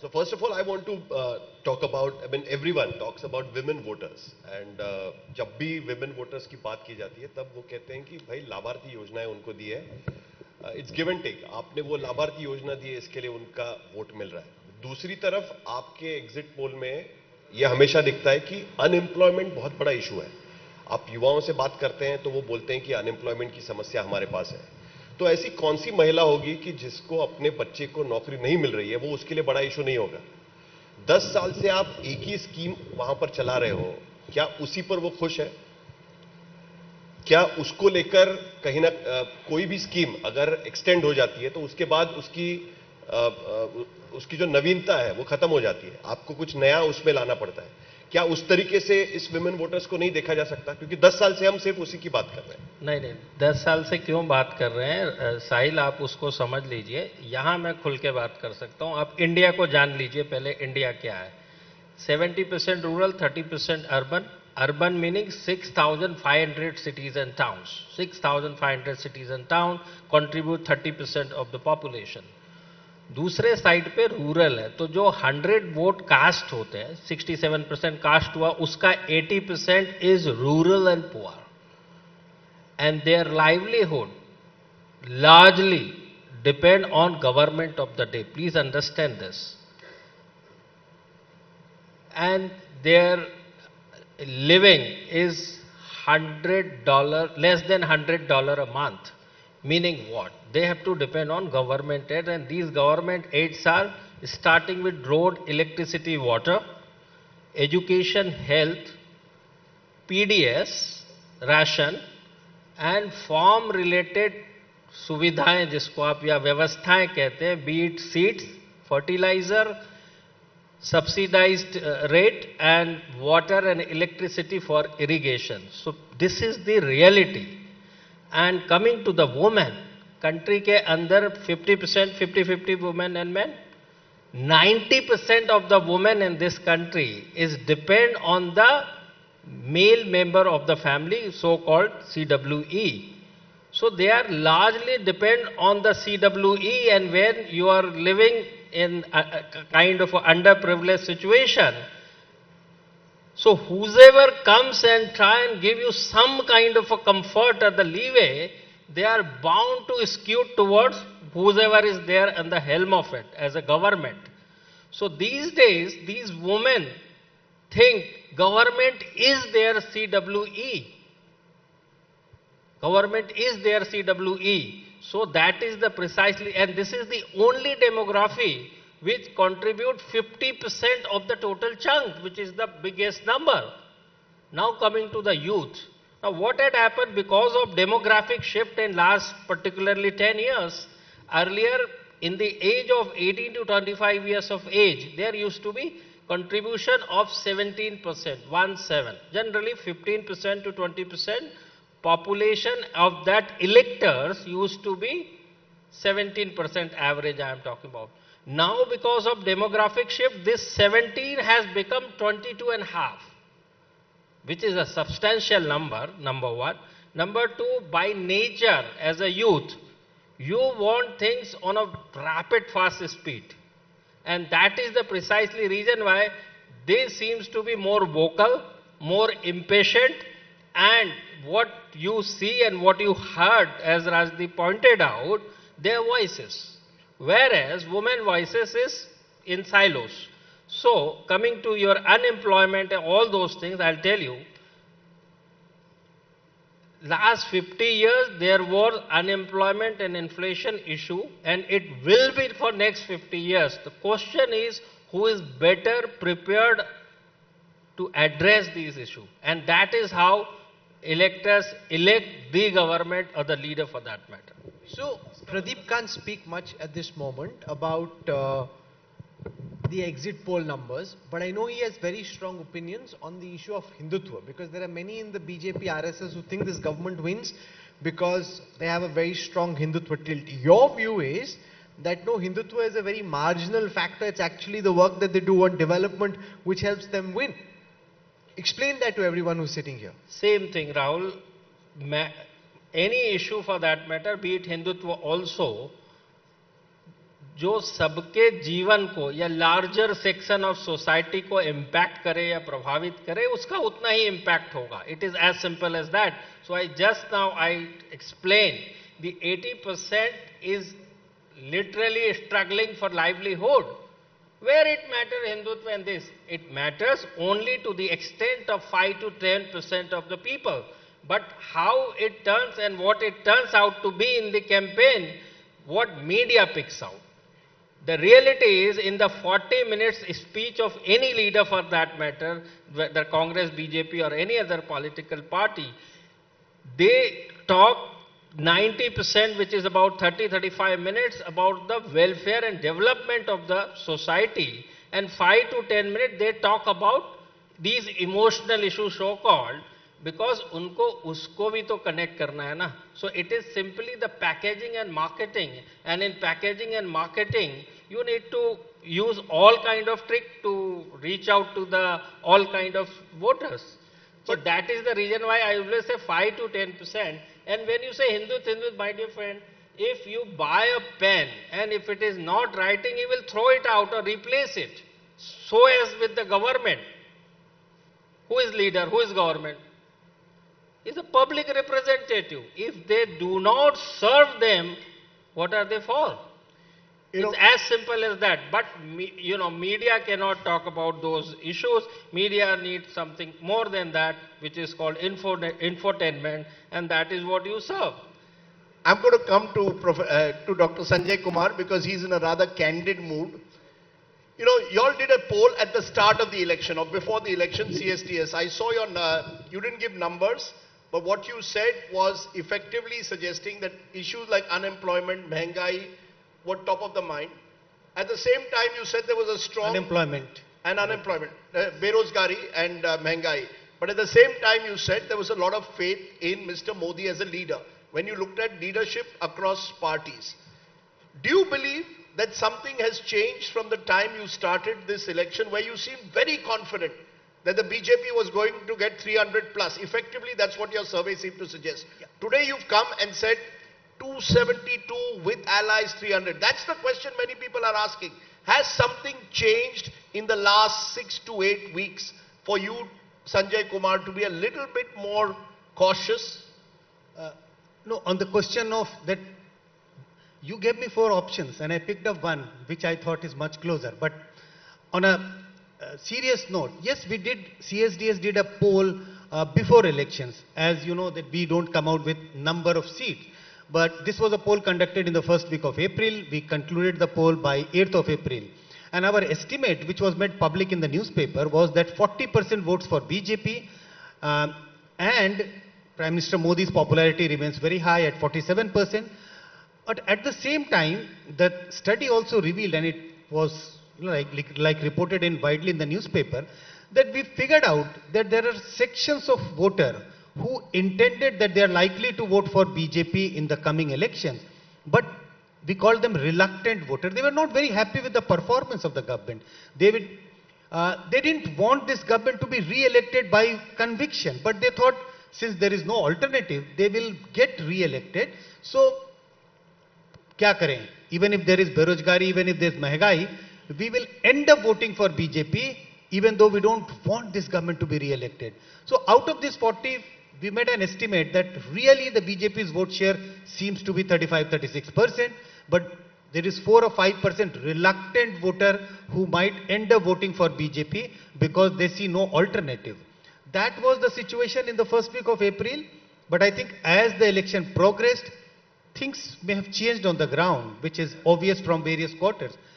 So first of all, I want to talk about, I mean, everyone talks about women voters. And जब भी women voters की बात की जाती है, तब वो कहते हैं कि भाई लाभार्थी योजनाएं उनको दी है. It's give and take. आपने वो लाभार्थी योजना दी है, इसके लिए उनका वोट मिल रहा है. दूसरी तरफ आपके एग्जिट पोल में यह हमेशा दिखता है कि अनएम्प्लॉयमेंट बहुत बड़ा इशू है. आप युवाओं से बात करते हैं तो वो बोलते हैं कि अनएम्प्लॉयमेंट की समस्या हमारे पास है. तो ऐसी कौन सी महिला होगी कि जिसको अपने बच्चे को नौकरी नहीं मिल रही है, वो उसके लिए बड़ा इशू नहीं होगा. 10 साल से आप एक ही स्कीम वहां पर चला रहे हो, क्या उसी पर वो खुश है? क्या उसको लेकर कहीं ना कोई भी स्कीम अगर एक्सटेंड हो जाती है तो उसके बाद उसकी जो नवीनता है वो खत्म हो जाती है, आपको कुछ नया उसमें लाना पड़ता है. क्या उस तरीके से इस विमेन वोटर्स को नहीं देखा जा सकता? क्योंकि 10 साल से हम सिर्फ उसी की बात कर रहे हैं. नहीं, 10 साल से क्यों बात कर रहे हैं साहिल, आप उसको समझ लीजिए. यहां मैं खुल के बात कर सकता हूं. आप इंडिया को जान लीजिए पहले. इंडिया क्या है? 70% rural, 30% urban. Urban meaning 6,500 cities and towns. 6,500 cities and towns contribute 30% of the population. दूसरे साइड पे रूरल है, तो जो 100 वोट कास्ट होते हैं, 67% कास्ट हुआ, उसका 80% is rural and poor, and their livelihood largely depend on government of the day. Please understand this. And their living is $100, less than $100 a month. Meaning what? They have to depend on government aid, and these government aids are starting with road, electricity, water, education, health, PDS, ration, and farm related सुविधाएं जिसको आप या व्यवस्थाएं कहते हैं, be it seeds, fertilizer, subsidized rate, and water and electricity for irrigation. So this is the reality. And coming to the women, country के अंदर 50%, 50-50 women and men, 90% of the women in this country is depend on the male member of the family, so-called CWE. So they are largely depend on the CWE, and when you are living in a kind of underprivileged situation, so whoever comes and try and give you some kind of a comfort or the leeway, they are bound to skew towards whoever is there at the helm of it as a government. So these days, these women think government is their CWE. Government is their CWE. So that is the precisely, and this is the only demography which contribute 50% of the total chunk, which is the biggest number. Now coming to the youth. Now what had happened because of demographic shift in last particularly 10 years, earlier in the age of 18 to 25 years of age, there used to be contribution of 17%, 17. Generally 15% to 20% population of that electors used to be 17% average I am talking about. Now because of demographic shift, this 17 has become 22.5, which is a substantial number, number one. Number two, by nature as a youth, you want things on a rapid fast speed. And that is the precisely reason why they seems to be more vocal, more impatient, and what you see and what you heard, as Rajdeep pointed out, their voices. Whereas women voices is in silos. So coming to your unemployment and all those things, I'll tell you, last 50 years there was unemployment and inflation issue, and it will be for next 50 years. The question is, who is better prepared to address these issues? And that is how electors elect the government or the leader for that matter. So Pradeep can't speak much at this moment about the exit poll numbers, but I know he has very strong opinions on the issue of Hindutva, because there are many in the BJP RSS who think this government wins because they have a very strong Hindutva tilt. Your view is that no, Hindutva is a very marginal factor. It's actually the work that they do on development which helps them win. Explain that to everyone who's sitting here. Same thing, Rahul. Any issue for that matter, be it Hindutva also, जो सबके जीवन को या larger section of society को impact करे या प्रभावित करे, उसका उतना ही इम्पैक्ट होगा. It is as simple as that. So I just now I explain the 80% इज literally struggling for livelihood. Where it matters Hindutva and this? It matters only to the extent of 5 to 10% of the people. But how it turns and what it turns out to be in the campaign, what media picks out. The reality is, in the 40 minutes speech of any leader for that matter, whether Congress, BJP or any other political party, they talk 90%, which is about 30-35 minutes, about the welfare and development of the society, and 5 to 10 minutes they talk about these emotional issues, so called, because unko usko bhi to connect karna hai na. So it is simply the packaging and marketing, and in packaging and marketing you need to use all kind of trick to reach out to the all kind of voters. So that is the reason why I always say 5 to 10%. And when you say Hindutva, my dear friend, if you buy a pen and if it is not writing, you will throw it out or replace it. So as with the government. Who is leader? Who is government? Is a public representative. If they do not serve them, what are they for? It's as simple as that. But, media cannot talk about those issues. Media needs something more than that, which is called infotainment, and that is what you serve. I'm going to come to Dr. Sanjay Kumar because he's in a rather candid mood. You all did a poll at the start of the election or before the election, CSTS. I saw you didn't give numbers, but what you said was effectively suggesting that issues like unemployment, mehengai, were top of the mind. At the same time, you said there was a strong... Unemployment, Berozgari and mehengai. But at the same time, you said there was a lot of faith in Mr. Modi as a leader when you looked at leadership across parties. Do you believe that something has changed from the time you started this election, where you seemed very confident that the BJP was going to get 300 plus? Effectively, that's what your survey seemed to suggest. Yeah. Today, you've come and said 272 with allies 300. That's the question many people are asking. Has something changed in the last 6 to 8 weeks for you, Sanjay Kumar, to be a little bit more cautious? No, on the question of that, you gave me 4 options and I picked up one which I thought is much closer. But on a serious note, yes, CSDS did a poll before elections. As you know, that we don't come out with number of seats. But this was a poll conducted in the first week of April. We concluded the poll by 8th of April. And our estimate, which was made public in the newspaper, was that 40% votes for BJP and Prime Minister Modi's popularity remains very high at 47%. But at the same time, the study also revealed, and it was like reported widely in the newspaper, that we figured out that there are sections of voters who intended that they are likely to vote for BJP in the coming elections. But we call them reluctant voters. They were not very happy with the performance of the government. They didn't want this government to be re-elected by conviction, but they thought since there is no alternative, they will get re-elected. So, kya kare? Even if there is berozgari, even if there is mehengai, we will end up voting for BJP, even though we don't want this government to be re-elected. So, out of this 40, we made an estimate that really the BJP's vote share seems to be 35-36%, but there is 4 or 5% reluctant voter who might end up voting for BJP because they see no alternative. That was the situation in the first week of April, but I think as the election progressed, things may have changed on the ground, which is obvious from various quarters.